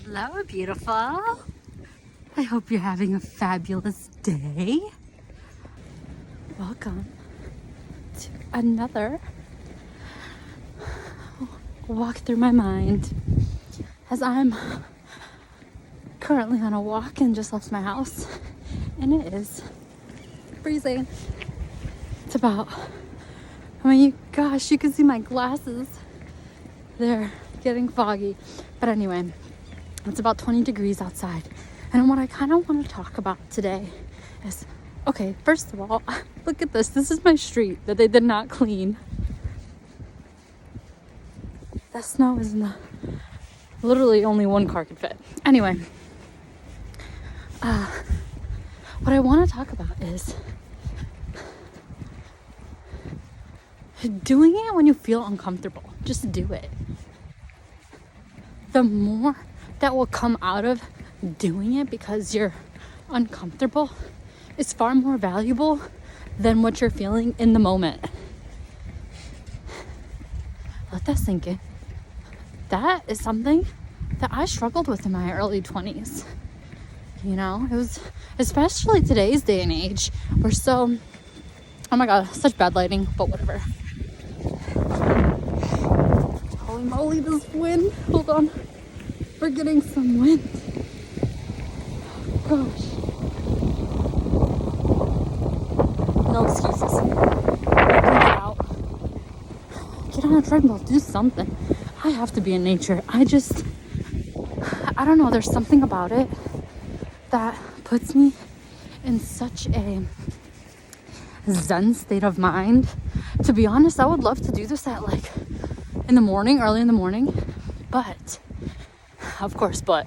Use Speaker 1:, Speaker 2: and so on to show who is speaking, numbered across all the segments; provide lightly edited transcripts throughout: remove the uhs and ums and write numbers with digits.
Speaker 1: Hello, beautiful. I hope you're having a fabulous day. Welcome to another walk through my mind as I'm currently on a walk and just left my house, and it is freezing. It's about, gosh, you can see my glasses. They're getting foggy. But anyway, it's about 20 degrees outside. And what I kind of want to talk about today is, okay, first of all, look at this. This is my street that they did not clean. That snow is literally only one car could fit. Anyway, what I want to talk about is doing it when you feel uncomfortable. Just do it. The more that will come out of doing it because you're uncomfortable is far more valuable than what you're feeling in the moment. Let that sink in. That is something that I struggled with in my early 20s. You know, it was, especially today's day and age, we're so, oh my God, such bad lighting, but whatever. Holy moly, this wind. Hold on. We're getting some wind. Gosh. No excuses. Get out. Get on a treadmill. Do something. I have to be in nature. I don't know. There's something about it that puts me in such a zen state of mind. To be honest, I would love to do this at in the morning, early in the morning, but of course, but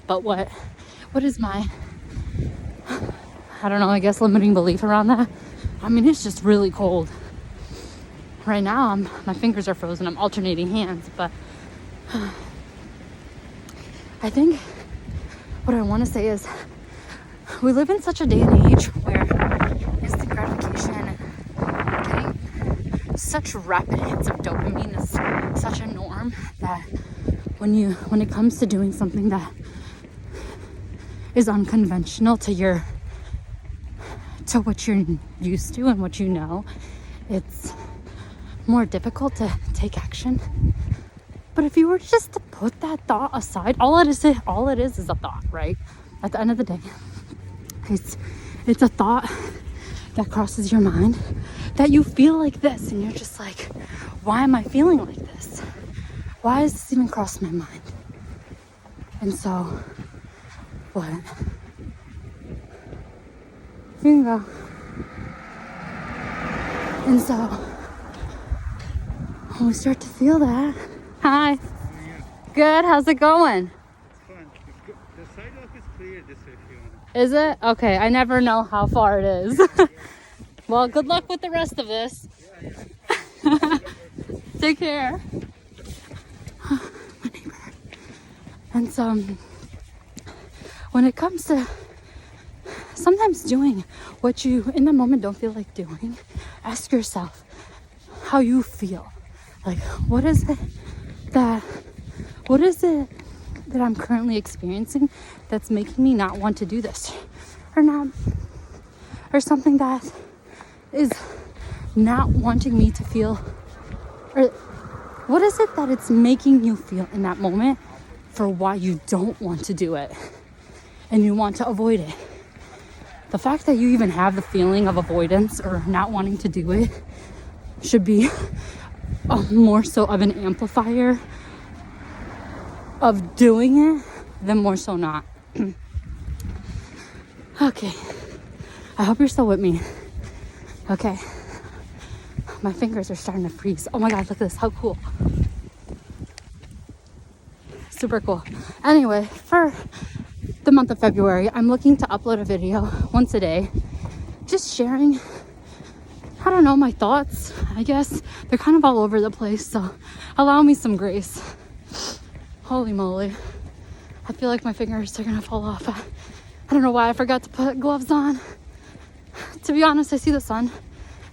Speaker 1: what is my, I don't know, I guess limiting belief around that? I mean, it's just really cold. Right now, my fingers are frozen. I'm alternating hands, but I think what I want to say is we live in such a day and age where instant gratification and getting such rapid hits of dopamine is such a norm that when it comes to doing something that is unconventional to what you're used to and what you know, it's more difficult to take action. But if you were just to put that thought aside, all it is a thought, right? At the end of the day, it's a thought that crosses your mind that you feel like this, and you're just like, why am I feeling like this? Why is this even crossing my mind? And so, what? Here you go. And so, when we start to feel that, hi. Good, how's it going?
Speaker 2: It's fun. The sidewalk is clear this way if you want.
Speaker 1: Is it? Okay, I never know how far it is. Well, good luck with the rest of this.
Speaker 2: Yeah.
Speaker 1: Take care. My neighbor. And so, when it comes to sometimes doing what you in the moment don't feel like doing, ask yourself how you feel. Like, what is it that I'm currently experiencing that's making me not want to do this, or something that is not wanting me to feel, or what is it that it's making you feel in that moment for why you don't want to do it and you want to avoid it. The fact that you even have the feeling of avoidance or not wanting to do it should be more so of an amplifier of doing it than more so not. Okay, I hope you're still with me. Okay, my fingers are starting to freeze. Oh my God, look at this, how cool. Super cool. Anyway, for the month of February, I'm looking to upload a video once a day, just sharing, I don't know, my thoughts. I guess they're kind of all over the place, so allow me some grace. Holy moly, I feel like my fingers are gonna fall off. I don't know why I forgot to put gloves on. To be honest, I see the sun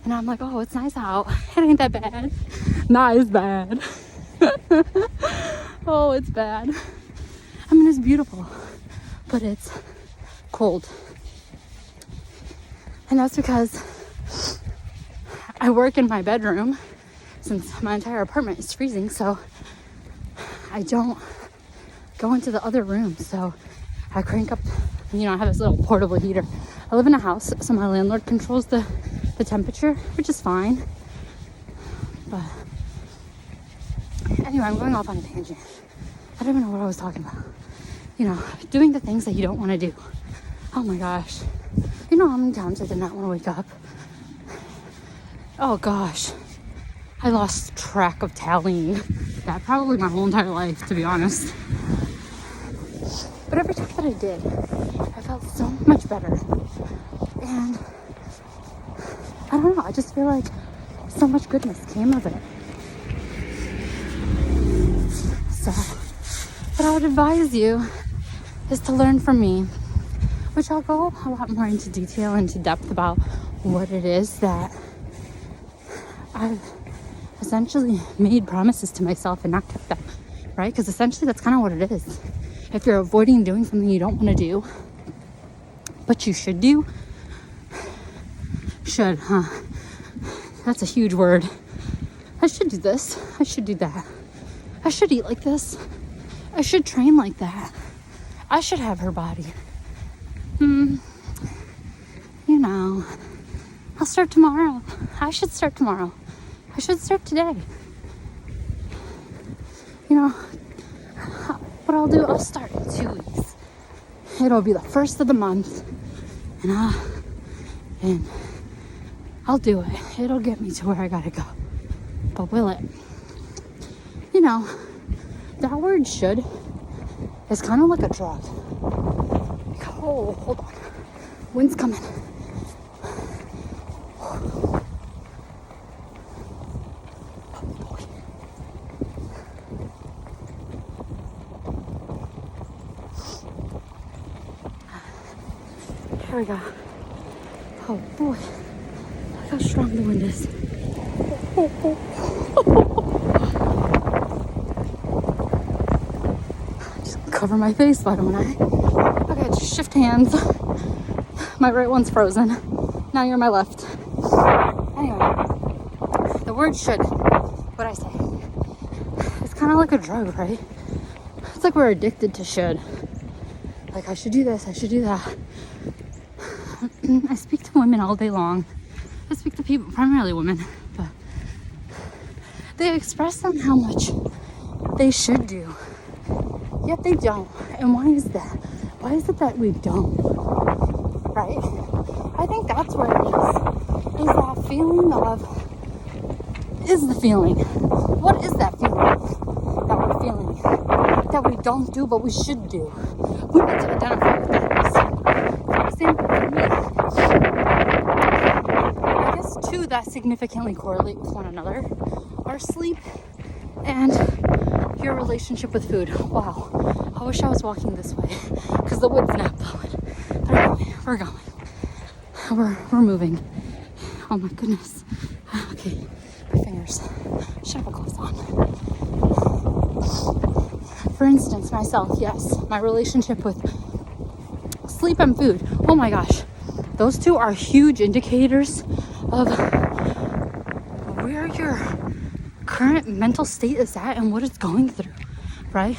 Speaker 1: and I'm like, oh, it's nice out. It ain't that bad. Nah, it's bad. Oh, it's bad. I mean, is beautiful, but it's cold. And that's because I work in my bedroom since my entire apartment is freezing, so I don't go into the other rooms. So I crank up, I have this little portable heater. I live in a house, so my landlord controls the temperature, which is fine. But anyway, I'm going off on a tangent. I don't even know what I was talking about. Doing the things that you don't want to do. Oh my gosh. You know how many times I did not want to wake up? Oh gosh. I lost track of tallying that probably my whole entire life, to be honest. But every time that I did, I felt so much better. And I don't know, I just feel like so much goodness came of it. So, what I would advise you is to learn from me, which I'll go a lot more into detail, into depth about what it is that I've essentially made promises to myself and not kept them, right? Because essentially that's kind of what it is. If you're avoiding doing something you don't want to do, but you should do, that's a huge word. I should do this. I should do that. I should eat like this. I should train like that. I should have her body. I'll start tomorrow. I should start tomorrow. I should start today. What I'll do, I'll start in 2 weeks. It'll be the first of the month. And I'll do it. It'll get me to where I gotta go. But will it? That word should is kind of like a drug. Oh, hold on. Wind's coming. Here we go. Oh boy. Look how strong the wind is. Just cover my face, why don't I? Okay, just shift hands. My right one's frozen. Now you're my left. Anyway, the word should, what I say, it's kind of like a drug, right? It's like we're addicted to should. Like, I should do this, I should do that. I speak to women all day long. I speak to people, primarily women, but they express on how much they should do, yet they don't. And why is that? Why is it that we don't? Right? I think that's where it is that feeling of, is the feeling. What is that feeling that we're feeling? That we don't do, but we should do. We need to identify what that is. For example, for me, I guess two that significantly correlate with one another are sleep and your relationship with food. Wow, I wish I was walking this way because the wind's not blowing. But anyway, we're going. We're moving. Oh my goodness. Okay, my fingers. Should have a gloves on. For instance, myself, yes, my relationship with sleep and food. Oh my gosh, those two are huge indicators of where your current mental state is at and what it's going through, right?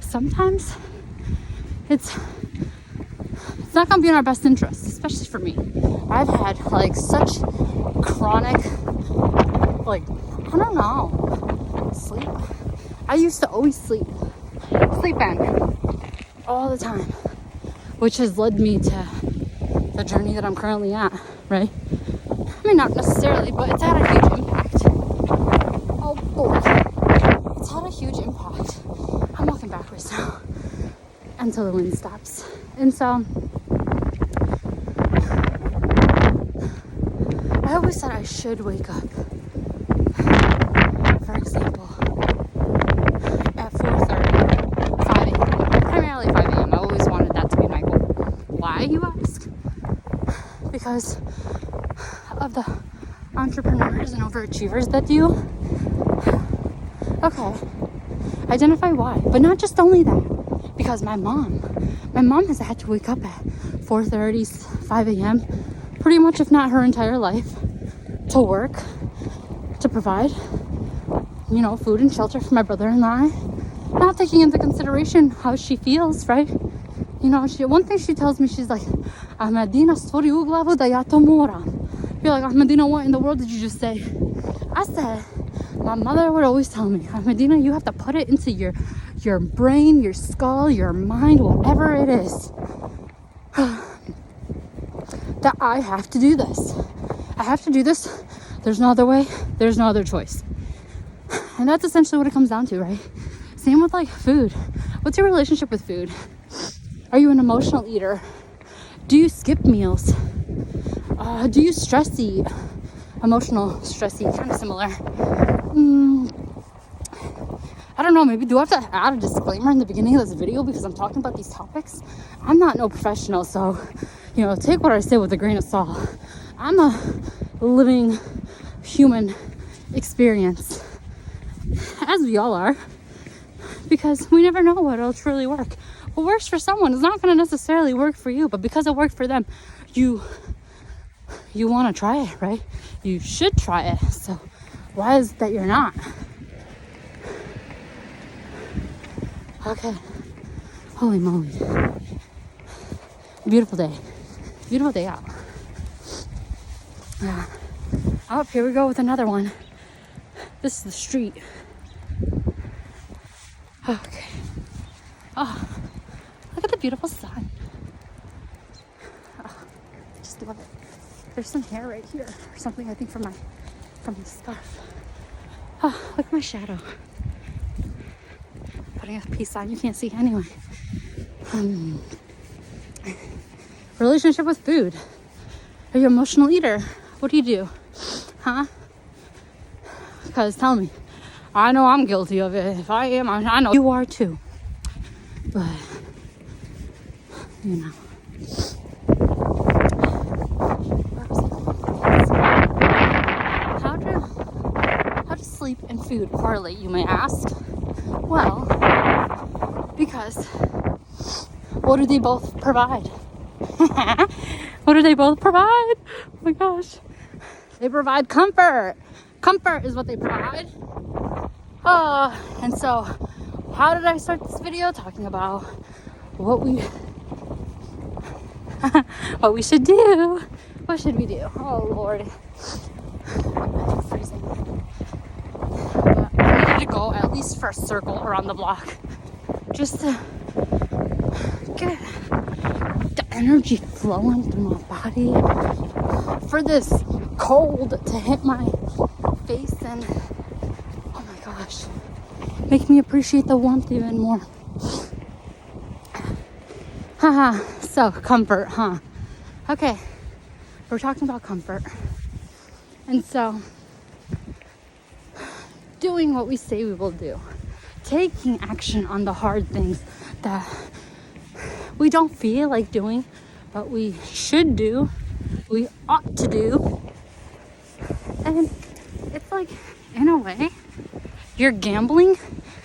Speaker 1: Sometimes it's not gonna be in our best interest, especially for me. I've had such chronic, I don't know, sleep. I used to always sleep in all the time, which has led me to the journey that I'm currently at, right? I mean, not necessarily, but it's had a huge impact. Oh boy, it's had a huge impact. I'm walking backwards now until the wind stops. And so I always said I should wake up, for example, at 4:30, 5 a.m., primarily 5 a.m. I always wanted that to be my goal. Why, you ask? Because of the entrepreneurs and overachievers that do. Okay, identify why, but not just only that. Because my mom has had to wake up at 4:30, 5 a.m. pretty much, if not her entire life, to work, to provide, you know, food and shelter for my brother and I, not taking into consideration how she feels, right? You know, one thing she tells me, she's like, Ahmadina, stvori u glavu da ja to moram. You're like, Ahmadina, what in the world did you just say? I said, my mother would always tell me, Ahmadina, you have to put it into your brain, your skull, your mind, whatever it is, that I have to do this. I have to do this. There's no other way. There's no other choice. And that's essentially what it comes down to, right? Same with like food. What's your relationship with food? Are you an emotional eater? Do you skip meals? Do you stress eat? Emotional stress eat, kind of similar. I don't know, maybe do I have to add a disclaimer in the beginning of this video because I'm talking about these topics? I'm not no professional, so, you know, take what I say with a grain of salt. I'm a living human experience, as we all are, because we never know what'll truly work. What works for someone is not going to necessarily work for you, but because it worked for them, you want to try it, right? You should try it. So why is it that you're not? Okay. Holy moly. Beautiful day. Beautiful day out. Oh, here we go with another one. This is the street. Okay. Oh, look at the beautiful sun. Oh, just love it. There's some hair right here or something, I think, from the scarf. Oh, look at my shadow. Putting a piece on, you can't see anyway. Relationship with food. Are you an emotional eater? What do you do? Huh? Because tell me, I know I'm guilty of it. If I am, I know you are too. But, you know. How does sleep and food correlate, you may ask? Well, because what do they both provide? What do they both provide? Oh my gosh. They provide comfort. Comfort is what they provide. And so how did I start this video? Talking about what we what we should do. What should we do? Oh Lord. I'm freezing. But I needed to go at least for a circle around the block. Just to get the energy flowing through my body. For this cold to hit my face and oh my gosh, make me appreciate the warmth even more. Haha. So comfort, huh? Okay, we're talking about comfort, and so doing what we say we will do, taking action on the hard things that we don't feel like doing, but we should do, we ought to do. And it's like, in a way, you're gambling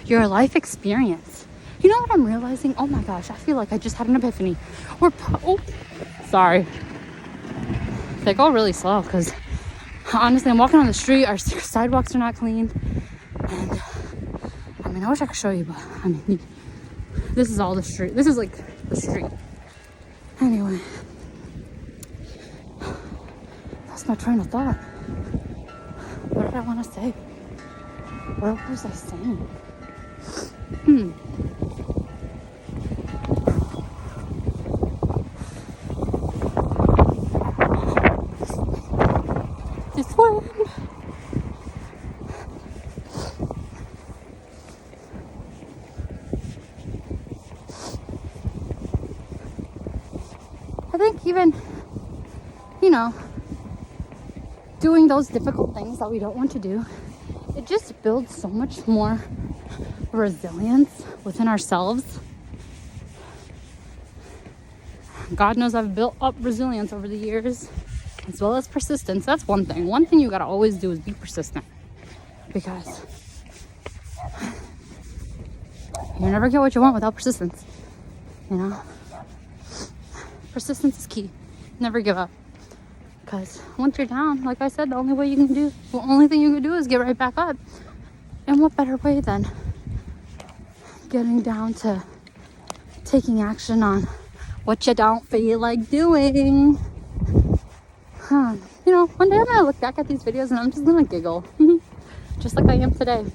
Speaker 1: your life experience. You know what I'm realizing? Oh my gosh, I feel like I just had an epiphany. Sorry. They go really slow because honestly, I'm walking on the street. Our sidewalks are not clean. And I mean, I wish I could show you, but I mean, this is all the street. This is like the street. Anyway, that's my train of thought. What did I want to say? What was I saying? This one. I think even, doing those difficult things that we don't want to do, it just builds so much more resilience within ourselves. God knows I've built up resilience over the years, as well as persistence. That's one thing. One thing you gotta always do is be persistent, because You never get what you want without persistence. You know? Persistence is key. Never give up. Because once you're down, like I said, the only thing you can do is get right back up. And what better way than getting down to taking action on what you don't feel like doing. You know, one day I'm gonna look back at these videos and I'm just gonna giggle. Just like I am today.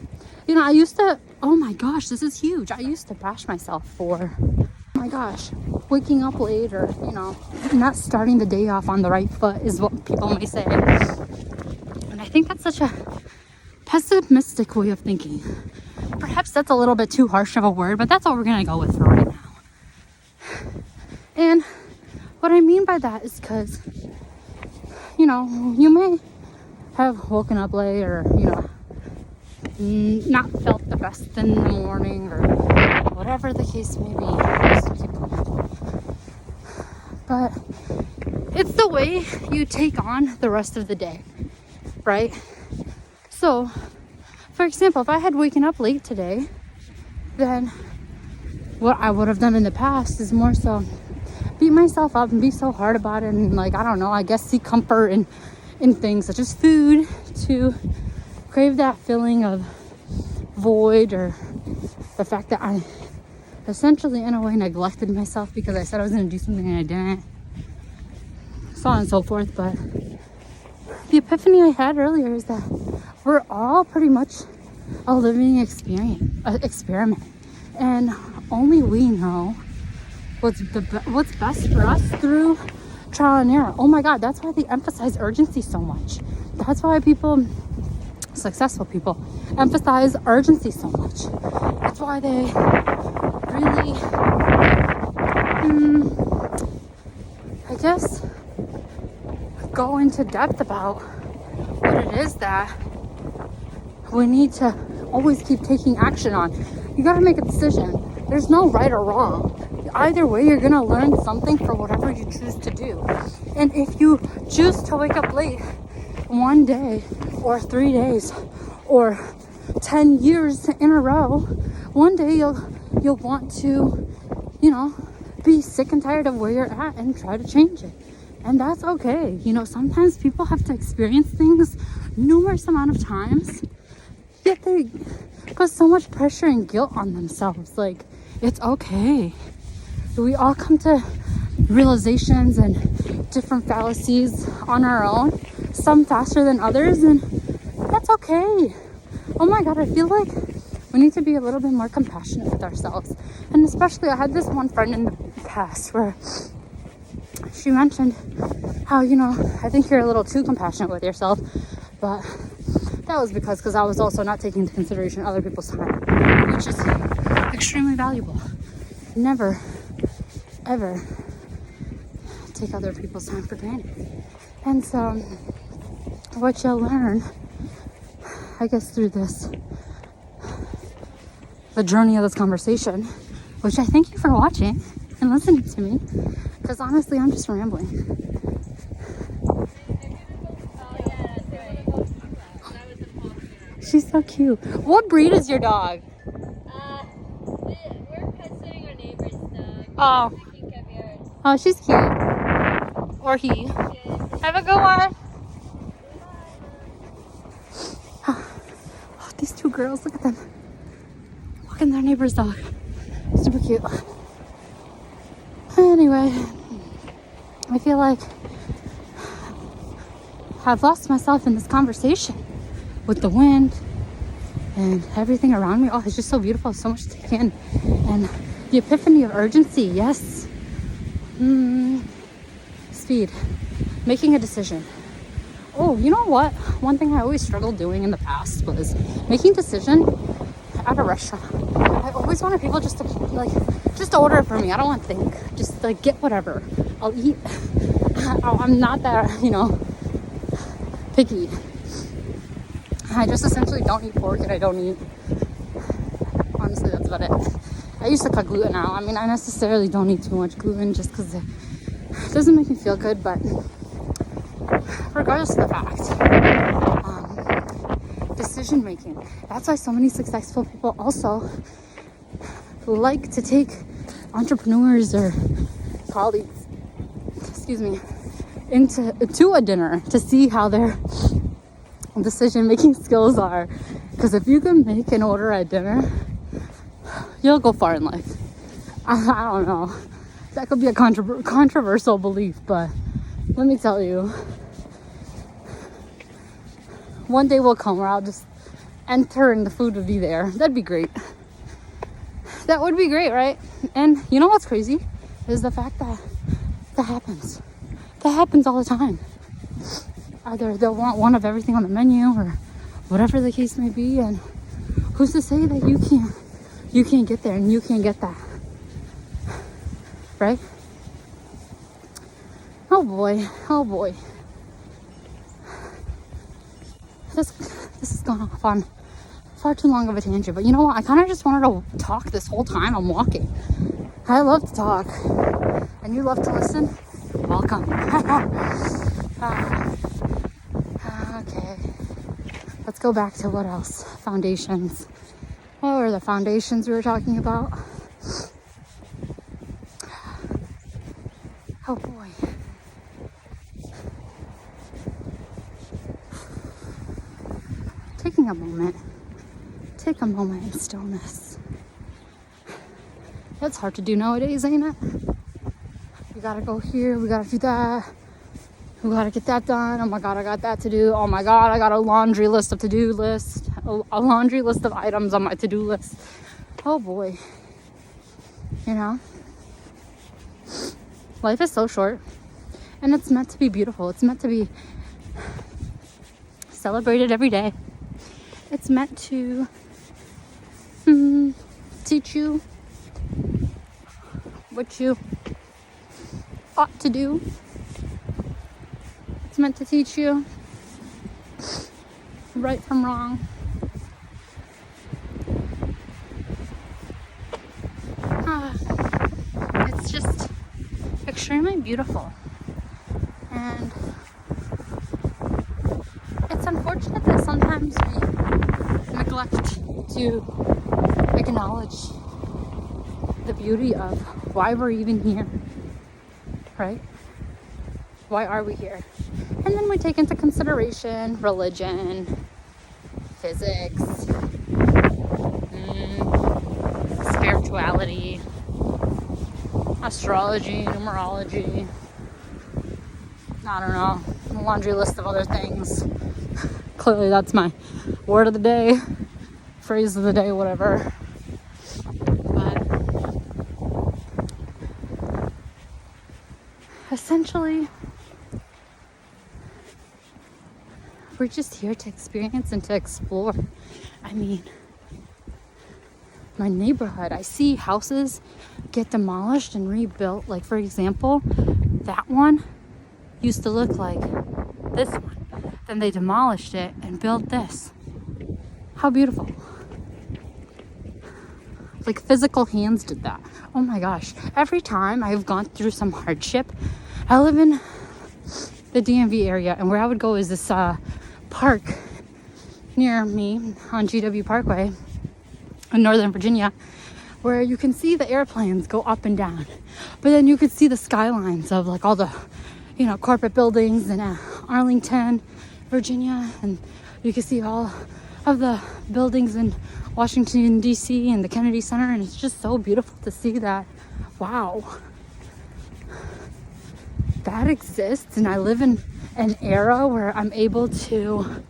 Speaker 1: You know, I used to, oh my gosh, this is huge. I used to bash myself for, oh my gosh, waking up late, or, you know, not starting the day off on the right foot is what people may say. And I think that's such a pessimistic way of thinking. Perhaps that's a little bit too harsh of a word, but that's what we're gonna go with for right now. And what I mean by that is because, you know, you may have woken up late, or, you know, not felt the best in the morning, or whatever the case may be. But it's the way you take on the rest of the day, right? So, for example, if I had waken up late today, then what I would have done in the past is more so beat myself up and be so hard about it, and, like, I don't know, I guess seek comfort in things such as food, to crave that feeling of void, or the fact that I essentially in a way neglected myself because I said I was going to do something and I didn't, so on and so forth. But the epiphany I had earlier is that we're all pretty much a living experiment, and only we know what's best for us through trial and error. Oh my God, that's why they emphasize urgency so much. That's why successful people emphasize urgency so much. That's why they really, I guess, go into depth about what it is that we need to always keep taking action on. You gotta make a decision. There's no right or wrong. Either way, you're gonna learn something for whatever you choose to do. And if you choose to wake up late one day, or 3 days, or 10 years in a row, one day you'll want to, you know, be sick and tired of where you're at and try to change it. And that's okay. You know, sometimes people have to experience things numerous amount of times, yet they put so much pressure and guilt on themselves. Like, it's okay. We all come to realizations and different fallacies on our own, some faster than others, and that's okay. Oh my God, I feel like we need to be a little bit more compassionate with ourselves. And especially, I had this one friend in the past where she mentioned how, you know, I think you're a little too compassionate with yourself, but that was because I was also not taking into consideration other people's time, which is extremely valuable. Never, ever take other people's time for granted. And so what you'll learn, I guess, through the journey of this conversation, which I thank you for watching and listening to me, because honestly, I'm just rambling. She's so cute. What breed is your dog?
Speaker 3: We're pet sitting our neighbor's dog.
Speaker 1: Oh.
Speaker 3: We can come here.
Speaker 1: Oh, she's cute. Or he. Have a good one. Oh, these two girls, look at them. Walking their neighbor's dog. Super cute. Anyway, I feel like I've lost myself in this conversation with the wind and everything around me. Oh, it's just so beautiful. So much to take in. And the epiphany of urgency. Yes. Speed. Making a decision. Oh, you know what? One thing I always struggled doing in the past was making a decision at a restaurant. I always wanted people just to order it for me. I don't want to think. Just like get whatever. I'll eat. I'm not that, you know, picky. I just essentially don't eat pork, and I don't eat, honestly, that's about it. I used to cut gluten out. I mean, I necessarily don't eat too much gluten just because it doesn't make me feel good, but regardless of the fact, decision making. That's why so many successful people also like to take entrepreneurs or colleagues, to a dinner to see how their decision-making skills are. Because if you can make an order at dinner, you'll go far in life. I don't know. That could be a controversial belief, but let me tell you, one day will come where I'll just enter and the food would be there. That'd be great. That would be great, right? And you know what's crazy? Is the fact that happens. That happens all the time. Either they'll want one of everything on the menu or whatever the case may be, and who's to say that you can't get there and you can't get that, right? Oh boy. This has gone off on far too long of a tangent, but you know what? I kind of just wanted to talk this whole time I'm walking. I love to talk, and you love to listen. Welcome. Okay, let's go back to what else? Foundations. What were the foundations we were talking about? Oh boy. Take a moment in stillness. That's hard to do nowadays, ain't it? We gotta go here, we gotta do that, we gotta get that done. Oh my god, I got that to do. Oh my god, I got a laundry list of a laundry list of items on my to-do list. Oh boy. You know, life is so short, and it's meant to be beautiful. It's meant to be celebrated every day. It's meant to teach you what you ought to do. It's meant to teach you right from wrong. It's just extremely beautiful. And it's unfortunate that sometimes we neglect to acknowledge the beauty of why we're even here, right? Why are we here? And then we take into consideration religion, physics, spirituality, astrology, numerology, I don't know, a laundry list of other things. Clearly that's my word of the day, phrase of the day, whatever. But essentially, we're just here to experience and to explore. I mean, my neighborhood, I see houses get demolished and rebuilt. Like, for example, that one used to look like this one. Then they demolished it and built this. How beautiful. Like, physical hands did that. Oh my gosh. Every time I've gone through some hardship, I live in the DMV area, and where I would go is this park near me on GW Parkway in Northern Virginia, where you can see the airplanes go up and down, but then you could see the skylines of like all the, you know, corporate buildings in Arlington, Virginia, and you can see all of the buildings in Washington DC and the Kennedy Center, and it's just so beautiful to see that. Wow, that exists, and I live in an era where I'm able to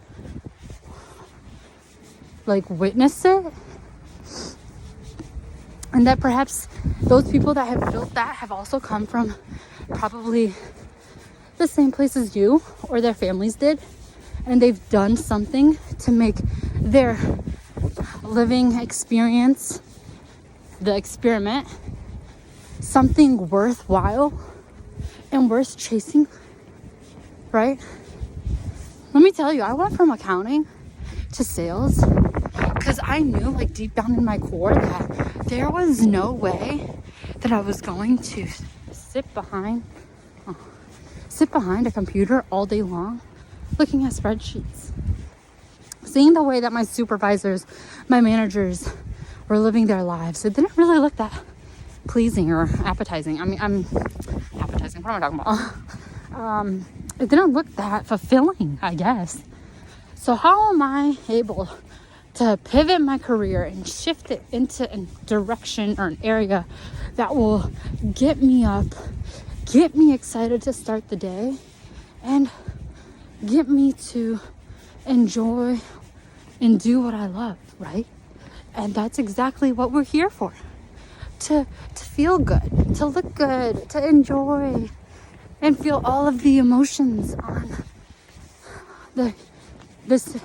Speaker 1: like witness it. And that perhaps those people that have built that have also come from probably the same place as you or their families did, and they've done something to make their living experience, the experiment, something worthwhile and worth chasing, right? Let me tell you, I went from accounting to sales because I knew, like, deep down in my core that there was no way that I was going to sit behind a computer all day long looking at spreadsheets. Seeing the way that my supervisors, my managers were living their lives. It didn't really look that pleasing or appetizing. I mean, I'm appetizing. What am I talking about? It didn't look that fulfilling, I guess. So how am I able to pivot my career and shift it into a direction or an area that will get me up, get me excited to start the day, and get me to enjoy and do what I love, right? And that's exactly what we're here for. To feel good, to look good, to enjoy and feel all of the emotions on this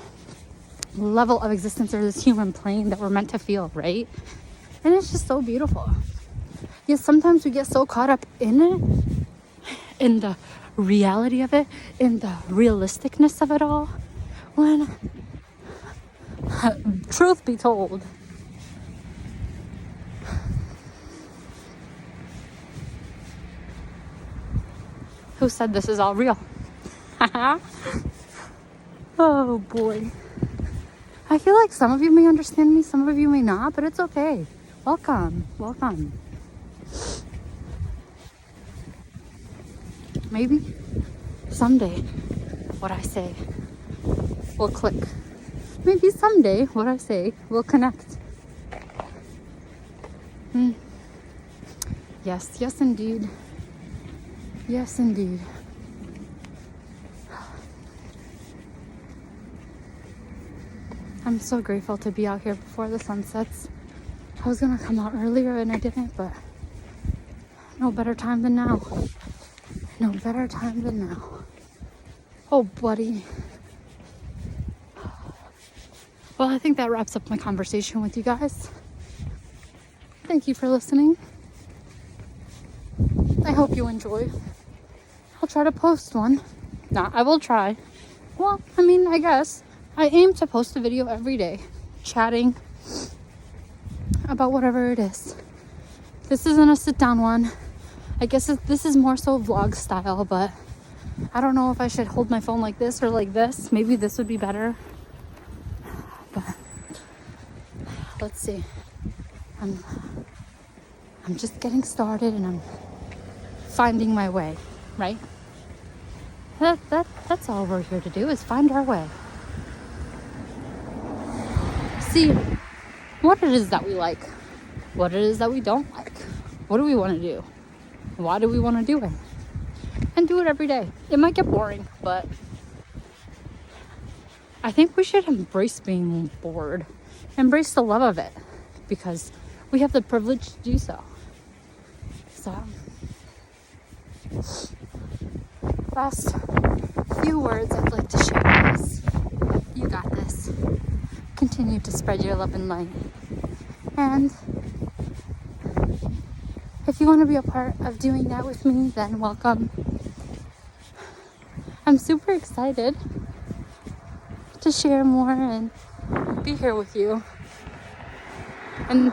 Speaker 1: level of existence, or this human plane that we're meant to feel, right? And it's just so beautiful. Yet sometimes we get so caught up in it, in the reality of it, in the realisticness of it all, when truth be told, who said this is all real? Oh boy. I feel like some of you may understand me, some of you may not, but it's okay. Welcome. Maybe someday what I say will click. Maybe someday what I say will connect. Yes, indeed. Yes, indeed. I'm so grateful to be out here before the sun sets. I was gonna come out earlier and I didn't, but no better time than now. No better time than now. Oh, buddy. Well, I think that wraps up my conversation with you guys. Thank you for listening. I hope you enjoy. I'll try to post one. I will try. Well, I mean, I guess. I aim to post a video every day, chatting about whatever it is. This isn't a sit-down one. I guess this is more so vlog style, but I don't know if I should hold my phone like this or like this. Maybe this would be better. But let's see. I'm just getting started and I'm finding my way, right? That's all we're here to do, is find our way. See what it is that we like, what it is that we don't like. What do we want to do? Why do we want to do it? And do it every day. It might get boring, but I think we should embrace being bored. Embrace the love of it, because we have the privilege to do so. So, last few words I'd like to share is, you got this. Continue to spread your love and light. And if you want to be a part of doing that with me, then welcome. I'm super excited to share more and be here with you. And